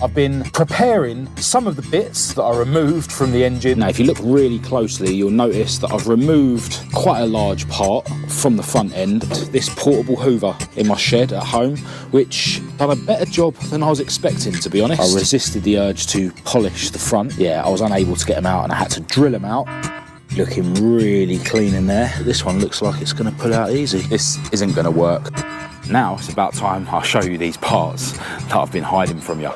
I've been preparing some of the bits that I removed from the engine. Now, if you look really closely, you'll notice that I've removed quite a large part from the front end. This portable hoover in my shed at home, which done a better job than I was expecting, to be honest. I resisted the urge to polish the front. Yeah, I was unable to get them out and I had to drill them out. Looking really clean in there. This one looks like it's going to pull out easy. This isn't going to work. Now it's about time I show you these parts that I've been hiding from you.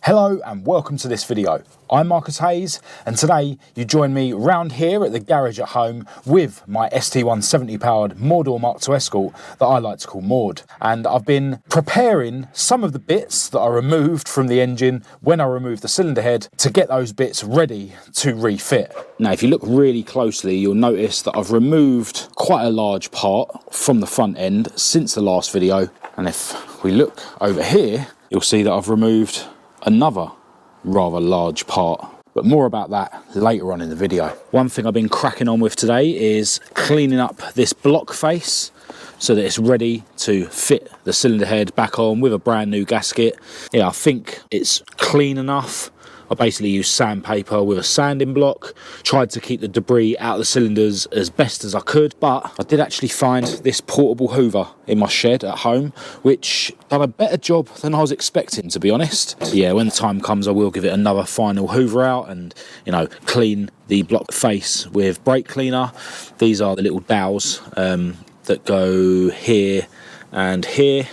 Hello and welcome to this video. I'm Mk2 and today you join me round here at the garage at home with my ST170 powered Maude Mk2 Escort that I like to call Maude. And I've been preparing some of the bits that I removed from the engine when I removed the cylinder head to get those bits ready to refit. Now, if you look really closely, you'll notice that I've removed quite a large part from the front end since the last video. And if we look over here, you'll see that I've removed another rather large part, but more about that later on in the video. One thing I've been cracking on with today is cleaning up this block face so that it's ready to fit the cylinder head back on with a brand new gasket. Yeah, I think it's clean enough. I basically used sandpaper with a sanding block, tried to keep the debris out of the cylinders as best as I could, but I did actually find this portable hoover in my shed at home, which done a better job than I was expecting, to be honest. Yeah, when the time comes, I will give it another final hoover out and, you know, clean the block face with brake cleaner. These are the little dowels that go here and here.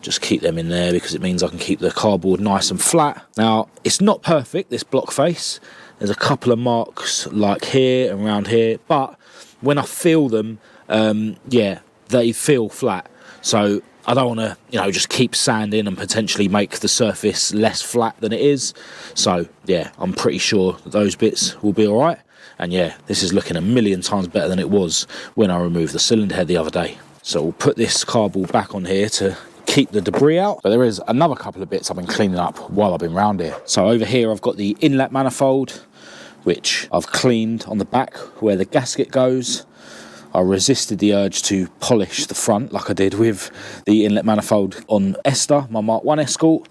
Just keep them in there because it means I can keep the cardboard nice and flat. Now, it's not perfect, this block face. There's a couple of marks like here and around here, but when I feel them, yeah, they feel flat. So I don't want to, you know, just keep sanding and potentially make the surface less flat than it is. So yeah, I'm pretty sure that those bits will be all right. And yeah, this is looking a million times better than it was when I removed the cylinder head the other day. So we'll put this cardboard back on here to keep the debris out. But there is another couple of bits I've been cleaning up while I've been round here. So over here I've got the inlet manifold, which I've cleaned on the back where the gasket goes. I resisted the urge to polish the front like I did with the inlet manifold on INSTA, my Mk2 Escort.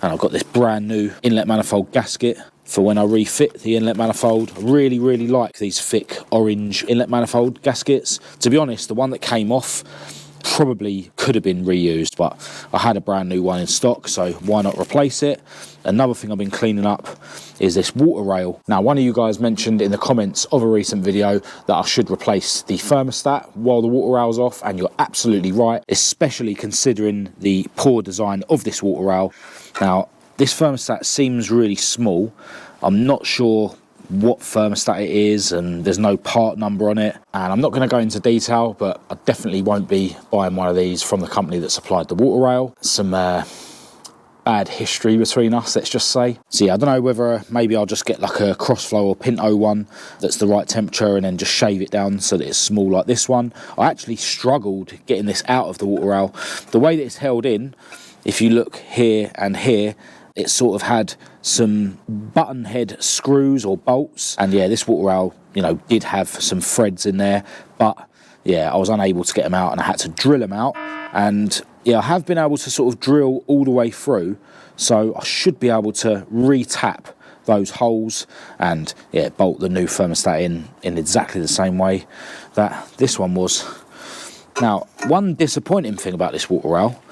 And I've got this brand new inlet manifold gasket for when I refit the inlet manifold. I really, really like these thick orange inlet manifold gaskets. To be honest, the one that came off probably could have been reused, but I had a brand new one in stock, so why not replace it? Another thing I've been cleaning up is this water rail. Now, one of you guys mentioned in the comments of a recent video that I should replace the thermostat while the water rail's off, and you're absolutely right, especially considering the poor design of this water rail. Now, this thermostat seems really small. I'm not sure what thermostat it is, and there's no part number on it, and I'm not going to go into detail, but I definitely won't be buying one of these from the company that supplied the water rail. Some bad history between us, let's just say. So yeah, I don't know whether maybe I'll just get like a Crossflow or Pinto one that's the right temperature and then just shave it down so that it's small like this one. I actually struggled getting this out of the water rail. The way that it's held in, if you look here and here, it sort of had some button head screws or bolts, and yeah, this water rail, you know, did have some threads in there, but yeah, I was unable to get them out and I had to drill them out. And yeah, I have been able to sort of drill all the way through, so I should be able to re-tap those holes and yeah, bolt the new thermostat in exactly the same way that this one was. Now, one disappointing thing about this water rail,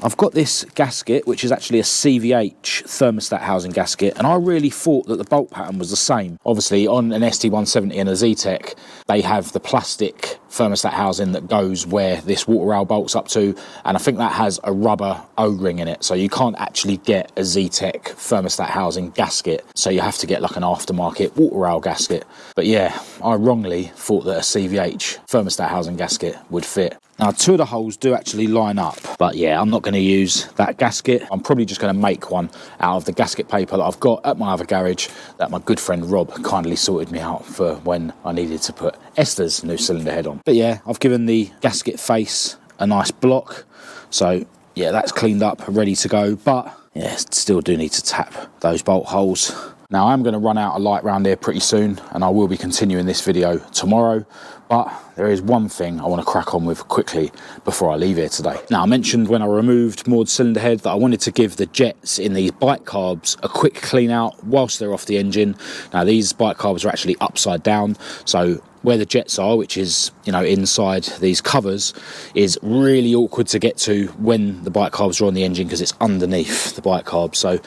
I've got this gasket, which is actually a CVH thermostat housing gasket, and I really thought that the bolt pattern was the same. Obviously, on an ST170 and a Z-Tech, they have the plastic thermostat housing that goes where this water rail bolts up to, and I think that has a rubber O-ring in it, so you can't actually get a Z-Tech thermostat housing gasket, so you have to get like an aftermarket water rail gasket. But yeah, I wrongly thought that a CVH thermostat housing gasket would fit. Now, two of the holes do actually line up, but yeah, I'm not going to use that gasket. I'm probably just going to make one out of the gasket paper that I've got at my other garage that my good friend Rob kindly sorted me out for when I needed to put Esther's new cylinder head on. But yeah, I've given the gasket face a nice block, so yeah, that's cleaned up, ready to go, but yeah, still do need to tap those bolt holes. Now, I'm going to run out of light around here pretty soon, and I will be continuing this video tomorrow, But there is one thing I want to crack on with quickly before I leave here today. Now, I mentioned when I removed Maude's cylinder head that I wanted to give the jets in these bike carbs a quick clean out whilst they're off the engine. Now, these bike carbs are actually upside down, so where the jets are, which is, you know, inside these covers, is really awkward to get to when the bike carbs are on the engine because it's underneath the bike carbs. So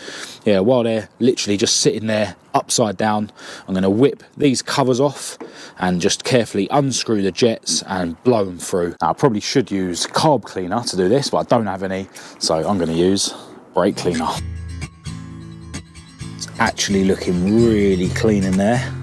yeah, while they're literally just sitting there upside down, I'm going to whip these covers off and just carefully unscrew the jets and blow them through. Now, I probably should use carb cleaner to do this, but I don't have any, so I'm going to use brake cleaner. It's actually looking really clean in there.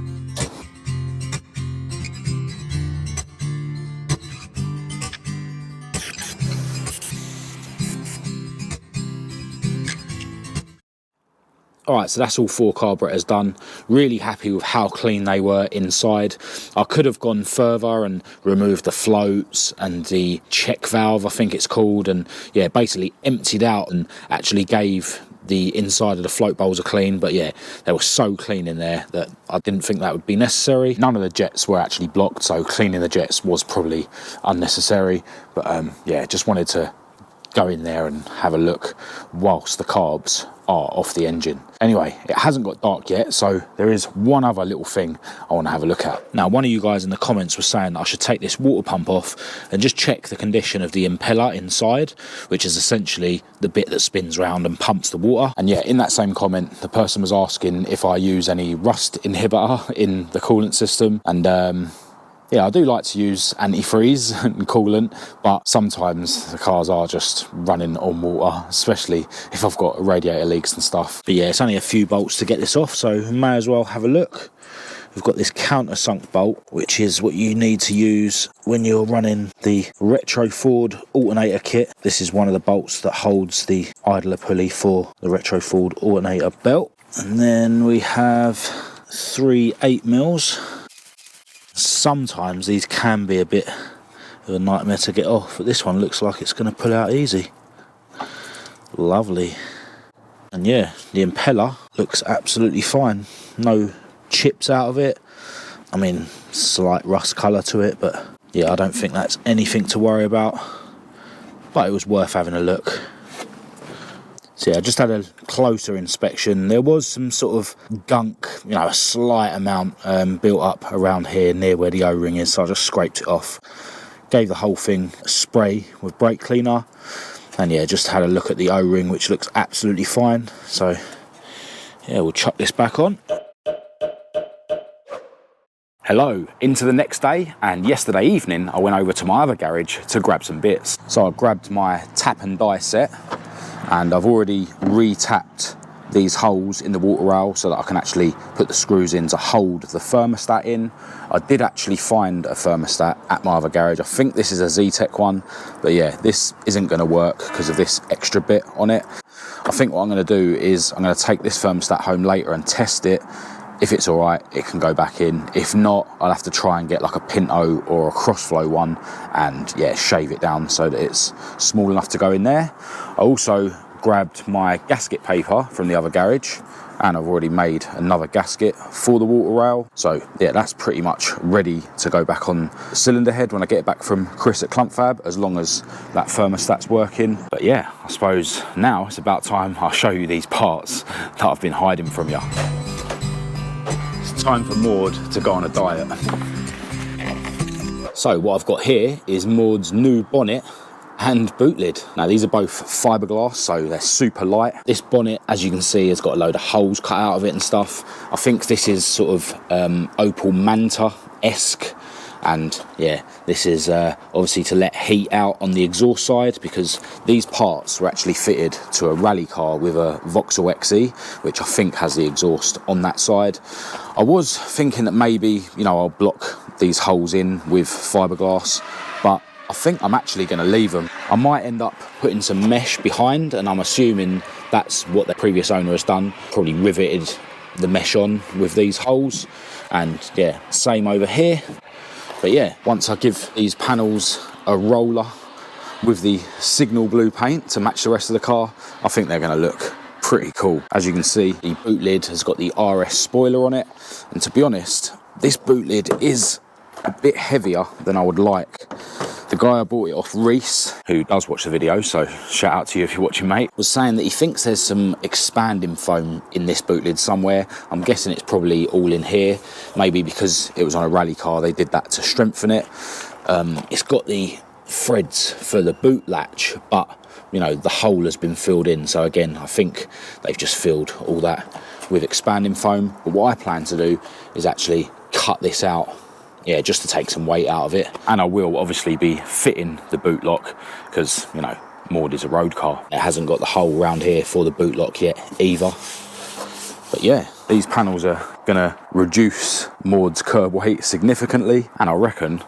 Alright, so that's all 4 carburetors done. Really happy with how clean they were inside. I could have gone further and removed the floats and the check valve, I think it's called, and yeah, basically emptied out and actually gave the inside of the float bowls a clean. But yeah, they were so clean in there that I didn't think that would be necessary. None of the jets were actually blocked, so cleaning the jets was probably unnecessary. But yeah, just wanted to go in there and have a look whilst the carbs are off the engine. Anyway, it hasn't got dark yet, so there is one other little thing I want to have a look at. Now, one of you guys in the comments was saying that I should take this water pump off and just check the condition of the impeller inside, which is essentially the bit that spins round and pumps the water. And yeah, in that same comment, the person was asking if I use any rust inhibitor in the coolant system, and yeah, I do like to use antifreeze and coolant, but sometimes the cars are just running on water, especially if I've got radiator leaks and stuff. But yeah, it's only a few bolts to get this off, so we may as well have a look. We've got this countersunk bolt, which is what you need to use when you're running the retro Ford alternator kit. This is one of the bolts that holds the idler pulley for the retro Ford alternator belt. And then we have 3 8mm. Sometimes these can be a bit of a nightmare to get off, but this one looks like it's going to pull out easy. Lovely. And yeah, the impeller looks absolutely fine. No chips out of it. I mean, slight rust colour to it, but yeah, I don't think that's anything to worry about. But it was worth having a look. So yeah, I just had a closer inspection. There was some sort of gunk, you know, a slight amount built up around here near where the O-ring is, so I just scraped it off. Gave the whole thing a spray with brake cleaner, and yeah, just had a look at the O-ring, which looks absolutely fine. So yeah, we'll chuck this back on. Hello, into the next day, and yesterday evening I went over to my other garage to grab some bits. So I grabbed my tap and die set, and I've already re-tapped these holes in the water rail so that I can actually put the screws in to hold the thermostat in. I did actually find a thermostat at my other garage. I think this is a Z-Tech one, but yeah, this isn't going to work because of this extra bit on it. I think what I'm going to do is I'm going to take this thermostat home later and test it. If it's all right, it can go back in. If not, I'll have to try and get like a Pinto or a Crossflow one and yeah, shave it down so that it's small enough to go in there. I also grabbed my gasket paper from the other garage, and I've already made another gasket for the water rail. So yeah, that's pretty much ready to go back on the cylinder head when I get it back from Chris at Clumpfab, as long as that thermostat's working. But yeah, I suppose now it's about time I show you these parts that I've been hiding from you. Time for Maude to go on a diet. So what I've got here is Maude's new bonnet and boot lid. Now these are both fiberglass, so they're super light. This bonnet, as you can see, has got a load of holes cut out of it and stuff. I think this is sort of Opel Manta-esque, and yeah, this is obviously to let heat out on the exhaust side, because these parts were actually fitted to a rally car with a Vauxhall XE, which I think has the exhaust on that side. I was thinking that maybe, you know, I'll block these holes in with fiberglass, but I think I'm actually going to leave them. I might end up putting some mesh behind, and I'm assuming that's what the previous owner has done, probably riveted the mesh on with these holes. And yeah, same over here. But yeah, once I give these panels a roller with the signal blue paint to match the rest of the car, I think they're going to look pretty cool. As you can see, the boot lid has got the RS spoiler on it, and to be honest, this boot lid is a bit heavier than I would like. The guy I bought it off, Reese, who does watch the video, so shout out to you if you're watching, mate, was saying that he thinks there's some expanding foam in this boot lid somewhere. I'm guessing it's probably all in here. Maybe because it was on a rally car, they did that to strengthen it. It's got the threads for the boot latch, but you know, the hole has been filled in. So again, I think they've just filled all that with expanding foam. But what I plan to do is actually cut this out, yeah, just to take some weight out of it. And I will obviously be fitting the boot lock because, you know, Maude is a road car. It hasn't got the hole around here for the boot lock yet either. But yeah, these panels are gonna reduce Maude's curb weight significantly, and I reckon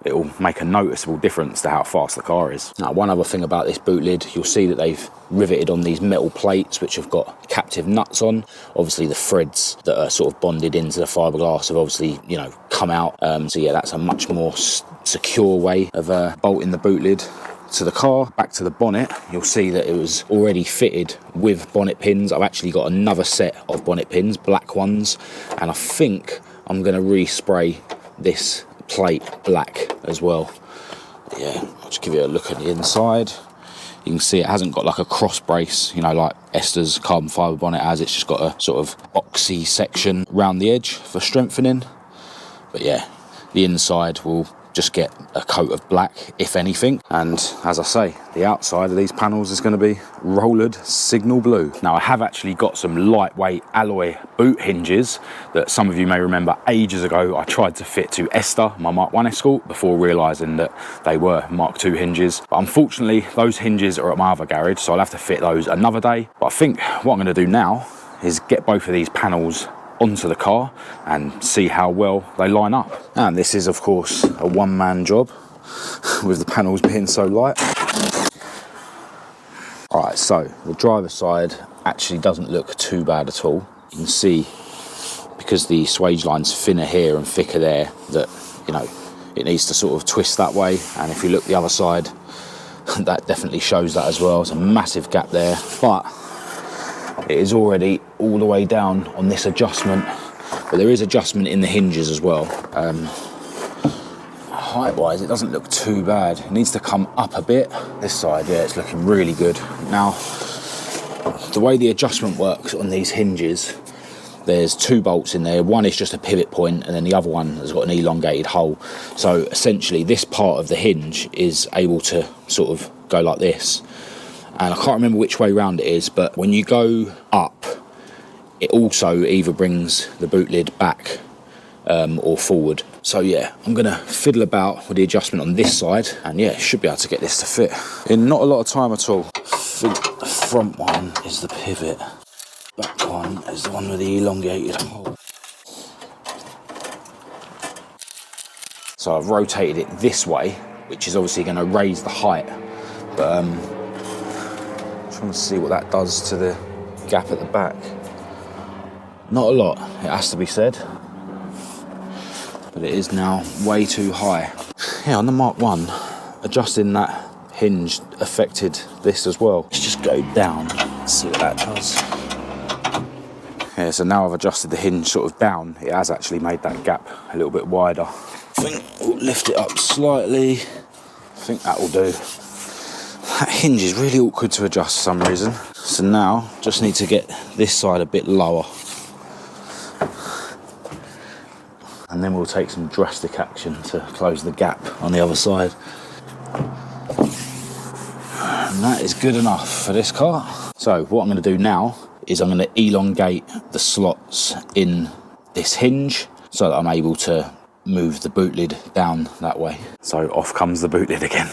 it'll make a noticeable difference to how fast the car is. Now, one other thing about this boot lid, you'll see that they've riveted on these metal plates which have got captive nuts on. Obviously the threads that are sort of bonded into the fiberglass have obviously, you know, come out. So yeah, that's a much more secure way of bolting the boot lid to the car. Back to the bonnet, you'll see that it was already fitted with bonnet pins. I've actually got another set of bonnet pins, black ones, and I think I'm going to respray this plate black as well. Yeah, I'll just give you a look at the inside. You can see it hasn't got like a cross brace, you know, like Esther's carbon fibre bonnet has. It's just got a sort of boxy section around the edge for strengthening. But yeah, the inside will just get a coat of black, if anything. And as I say, the outside of these panels is going to be rollered signal blue. Now, I have actually got some lightweight alloy boot hinges that some of you may remember ages ago I tried to fit to Esther, my Mk2 Escort, before realising that they were Mk2 hinges. But unfortunately, those hinges are at my other garage, so I'll have to fit those another day. But I think what I'm going to do now is get both of these panels onto the car and see how well they line up. And this is of course a one-man job with the panels being so light. Alright, so the driver's side actually doesn't look too bad at all. You can see, because the swage line's thinner here and thicker there, that, you know, it needs to sort of twist that way. And if you look the other side, that definitely shows that as well. It's a massive gap there, but it is already all the way down on this adjustment. But there is adjustment in the hinges as well. Height wise, it doesn't look too bad. It needs to come up a bit. This side, yeah, it's looking really good. Now, the way the adjustment works on these hinges, there's two bolts in there. One is just a pivot point, and then the other one has got an elongated hole. So essentially this part of the hinge is able to sort of go like this. And I can't remember which way round it is, but when you go up, it also either brings the boot lid back or forward. So yeah, I'm gonna fiddle about with the adjustment on this side, and yeah, should be able to get this to fit in not a lot of time at all. I think the front one is the pivot, back one is the one with the elongated hole. So I've rotated it this way, which is obviously going to raise the height, but trying to see what that does to the gap at the back. Not a lot, it has to be said, but it is now way too high. Yeah, on the Mk1, adjusting that hinge affected this as well. Let's just go down, see what that does. Yeah, so now I've adjusted the hinge sort of down, it has actually made that gap a little bit wider. I think we'll lift it up slightly. I think that will do. That hinge is really awkward to adjust for some reason. So now, just need to get this side a bit lower. And then we'll take some drastic action to close the gap on the other side. And that is good enough for this car. So what I'm going to do now is I'm going to elongate the slots in this hinge so that I'm able to move the boot lid down that way. So off comes the boot lid again.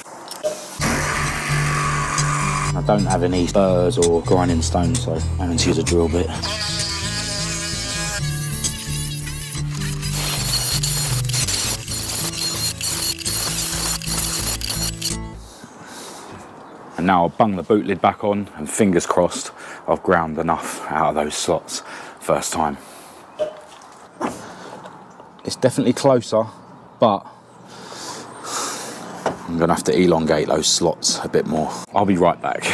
I don't have any spurs or grinding stones, so I'm having to use a drill bit. And now I'll bung the boot lid back on, and fingers crossed I've ground enough out of those slots first time. It's definitely closer, but I'm gonna have to elongate those slots a bit more. I'll be right back.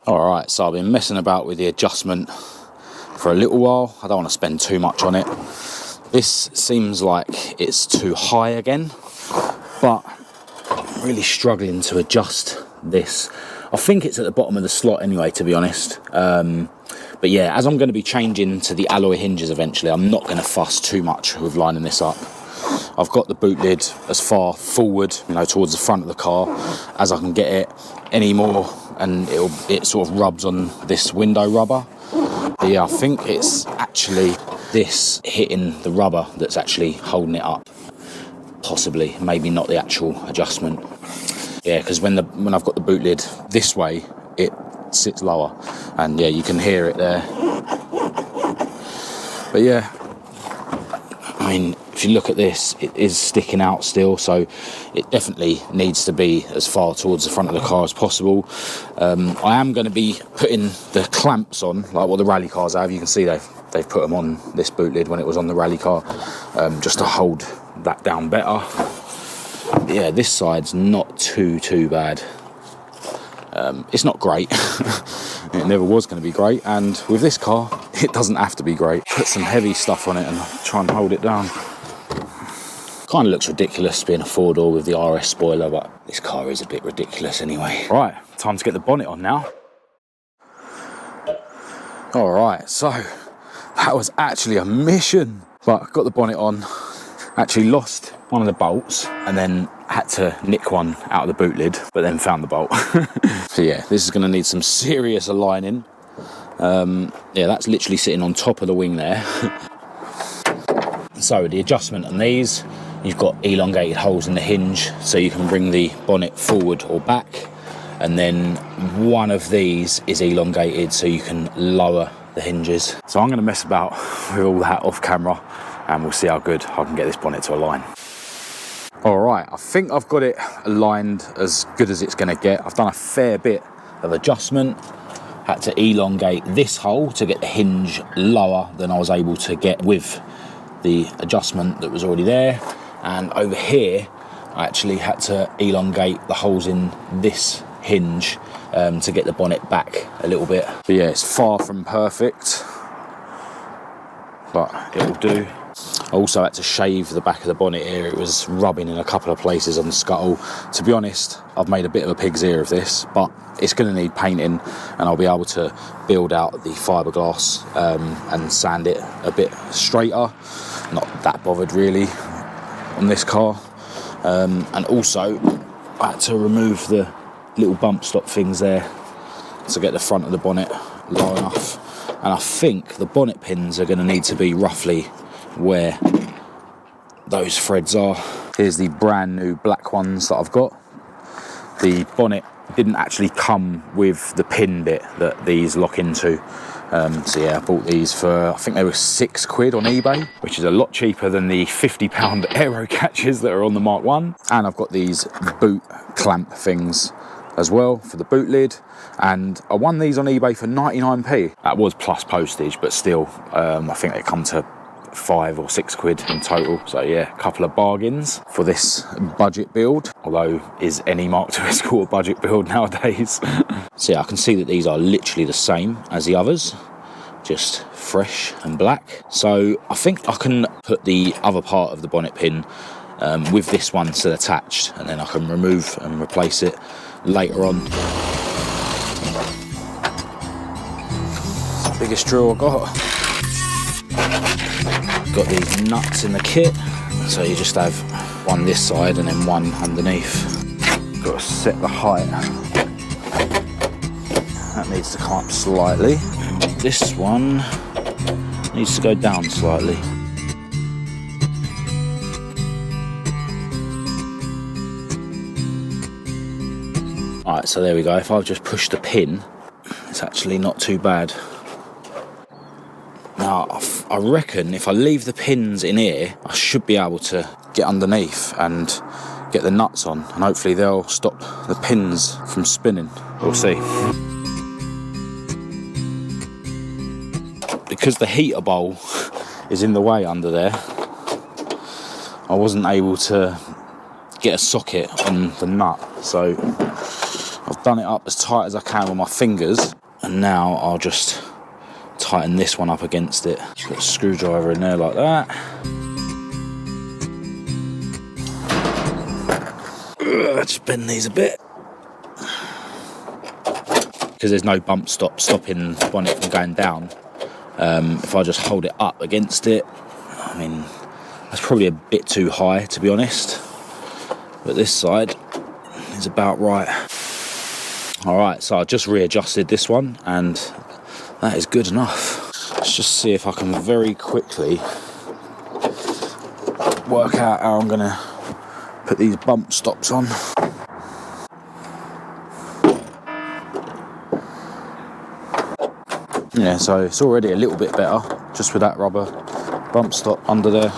All right, so I've been messing about with the adjustment for a little while. I don't want to spend too much on it. This seems like it's too high again, but I'm really struggling to adjust this. I think it's at the bottom of the slot anyway, to be honest. But yeah, as I'm going to be changing to the alloy hinges eventually, I'm not going to fuss too much with lining this up. I've got the boot lid as far forward, you know, towards the front of the car as I can get it anymore, and it sort of rubs on this window rubber. But yeah, I think it's actually this hitting the rubber that's actually holding it up. Possibly, maybe not the actual adjustment. Yeah, because when I've got the boot lid this way, it sits lower, and yeah, you can hear it there. But yeah, I mean, if you look at this, it is sticking out still, so it definitely needs to be as far towards the front of the car as possible. I am going to be putting the clamps on, like what the rally cars have. You can see they've put them on this boot lid when it was on the rally car, just to hold that down better. But yeah, this side's not too bad. It's not great. It never was going to be great, and with this car, it doesn't have to be great. Put some heavy stuff on it and try and hold it down. Kind of looks ridiculous being a four-door with the RS spoiler, but this car is a bit ridiculous anyway. Right, time to get the bonnet on now. All right, so that was actually a mission, but got the bonnet on. Actually lost one of the bolts and then had to nick one out of the boot lid, but then found the bolt. So yeah, this is going to need some serious aligning. Yeah, that's literally sitting on top of the wing there. So the adjustment on these, you've got elongated holes in the hinge so you can bring the bonnet forward or back, and then one of these is elongated so you can lower the hinges. So I'm going to mess about with all that off camera, and we'll see how good I can get this bonnet to align. All right, I think I've got it aligned as good as it's going to get. I've done a fair bit of adjustment. Had to elongate this hole to get the hinge lower than I was able to get with the adjustment that was already there. And over here, I actually had to elongate the holes in this hinge to get the bonnet back a little bit. But yeah, it's far from perfect, but it will do. I also had to shave the back of the bonnet here. It was rubbing in a couple of places on the scuttle. To be honest, I've made a bit of a pig's ear of this, but it's going to need painting, and I'll be able to build out the fiberglass and sand it a bit straighter. Not that bothered really on this car. And also I had to remove the little bump stop things there to get the front of the bonnet low enough. And I think the bonnet pins are going to need to be roughly where those threads are. Here's the brand new black ones that I've got. The bonnet didn't actually come with the pin bit that these lock into. So yeah, I bought these for, I think they were £6 on eBay, which is a lot cheaper than the £50 aero catches that are on the Mark 1. And I've got these boot clamp things as well for the boot lid, and I won these on eBay for 99p. That was plus postage, but still, I think they come to £5 or £6 in total. So yeah, a couple of bargains for this budget build, although is any Mk2 Escort a budget build nowadays? So yeah, I can see that these are literally the same as the others, just fresh and black. So I think I can put the other part of the bonnet pin with this one still attached, and then I can remove and replace it later on. Biggest drill I got. Got these nuts in the kit, so you just have one this side and then one underneath. Got to set the height. That needs to come up slightly. This one needs to go down slightly. Alright, so there we go. If I've just pushed the pin, it's actually not too bad. Now, I reckon if I leave the pins in here, I should be able to get underneath and get the nuts on, and hopefully they'll stop the pins from spinning. We'll see. Because the heater bowl is in the way under there, I wasn't able to get a socket on the nut, so I've done it up as tight as I can with my fingers, and now I'll just tighten this one up against it. Got a screwdriver in there like that. Just bend these a bit. Because there's no bump stop stopping the bonnet from going down. If I just hold it up against it, I mean, that's probably a bit too high, to be honest. But this side is about right. Alright, so I just readjusted this one, and that is good enough. Let's just see if I can very quickly work out how I'm going to put these bump stops on. Yeah, so it's already a little bit better, just with that rubber bump stop under there.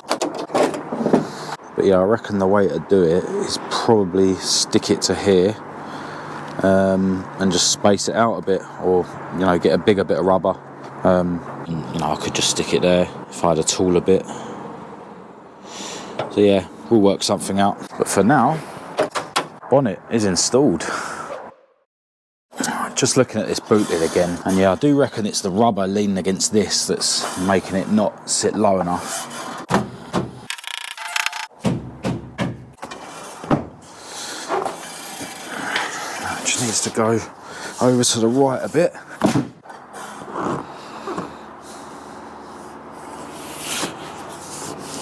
But yeah, I reckon the way to do it is probably stick it to here, and just space it out a bit, or, you know, get a bigger bit of rubber. And, you know, I could just stick it there if I had a tool a bit. So yeah, we'll work something out. But for now, bonnet is installed. Just looking at this boot lid again, and yeah, I do reckon it's the rubber leaning against this that's making it not sit low enough. That just needs to go over to the right a bit.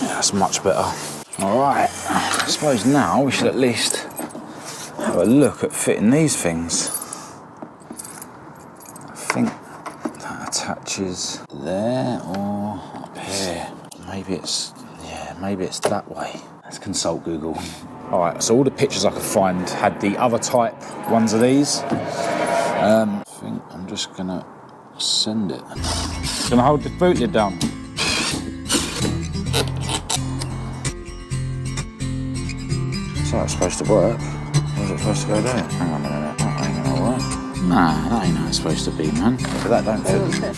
Yeah, that's much better. Alright, I suppose now we should at least have a look at fitting these things. I think that attaches there or up here. Maybe it's that way. Let's consult Google. Alright, so all the pictures I could find had the other type ones of these. I think I'm just gonna send it. Gonna hold the boot lid down. So it's supposed to work. Where's it supposed to go there? Hang on a minute, that ain't gonna work. Nah, that ain't how it's supposed to be, man. But that don't fit.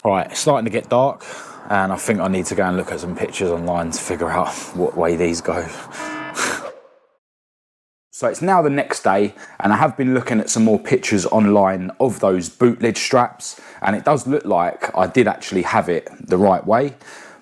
Alright, it's starting to get dark, and I think I need to go and look at some pictures online to figure out what way these go. So it's now the next day, and I have been looking at some more pictures online of those boot lid straps, and it does look like I did actually have it the right way,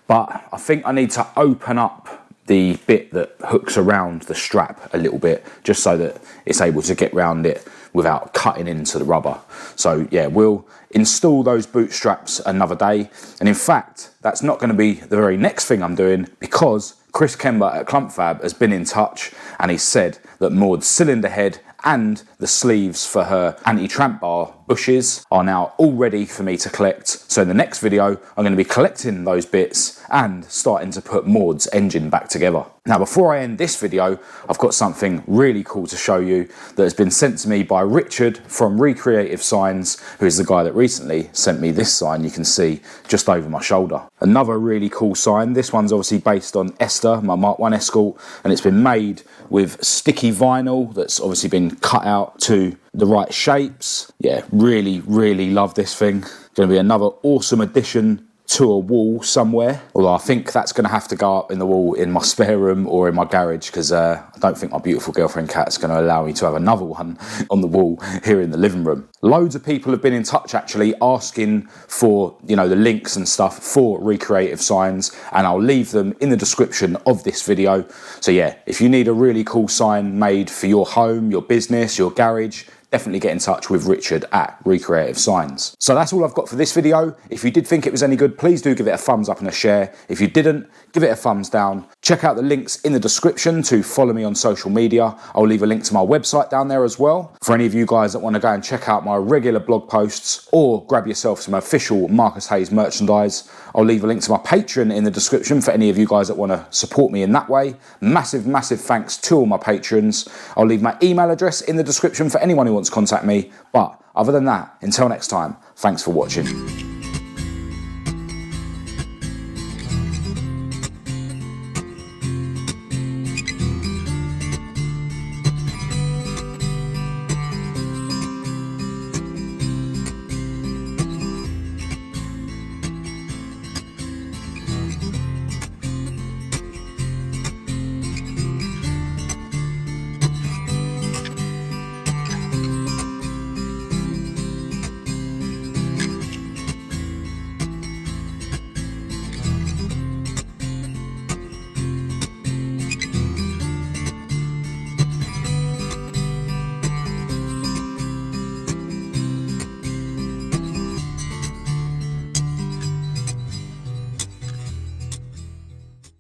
but I think I need to open up the bit that hooks around the strap a little bit, just so that it's able to get around it without cutting into the rubber. So yeah, we'll install those boot straps another day. And in fact, that's not going to be the very next thing I'm doing, because Chris Kember at Clumpfab has been in touch, and he said that Maude's cylinder head and the sleeves for her anti-tramp bar bushes are now all ready for me to collect. So in the next video, I'm going to be collecting those bits and starting to put Maude's engine back together. Now, before I end this video, I've got something really cool to show you that has been sent to me by Richard from RECREATIVE Signs, who is the guy that recently sent me this sign you can see just over my shoulder. Another really cool sign. This one's obviously based on INSTA, my Mk2 Escort, and it's been made with sticky vinyl that's obviously been cut out to the right shapes. Yeah, really, really love this thing. Going to be another awesome addition to a wall somewhere, although I think that's going to have to go up in the wall in my spare room or in my garage, because I don't think my beautiful girlfriend Kat's going to allow me to have another one on the wall here in the living room. Loads of people have been in touch actually asking for, you know, the links and stuff for RECREATIVE Signs, and I'll leave them in the description of this video. So yeah, if you need a really cool sign made for your home, your business, your garage, definitely get in touch with Richard at RECREATIVE Signs. So that's all I've got for this video. If you did think it was any good, please do give it a thumbs up and a share. If you didn't, give it a thumbs down. Check out the links in the description to follow me on social media. I'll leave a link to my website down there as well. For any of you guys that want to go and check out my regular blog posts or grab yourself some official Marcus Hayes merchandise, I'll leave a link to my Patreon in the description for any of you guys that want to support me in that way. Massive, massive thanks to all my patrons. I'll leave my email address in the description for anyone who wants to contact me. But other than that, until next time, thanks for watching.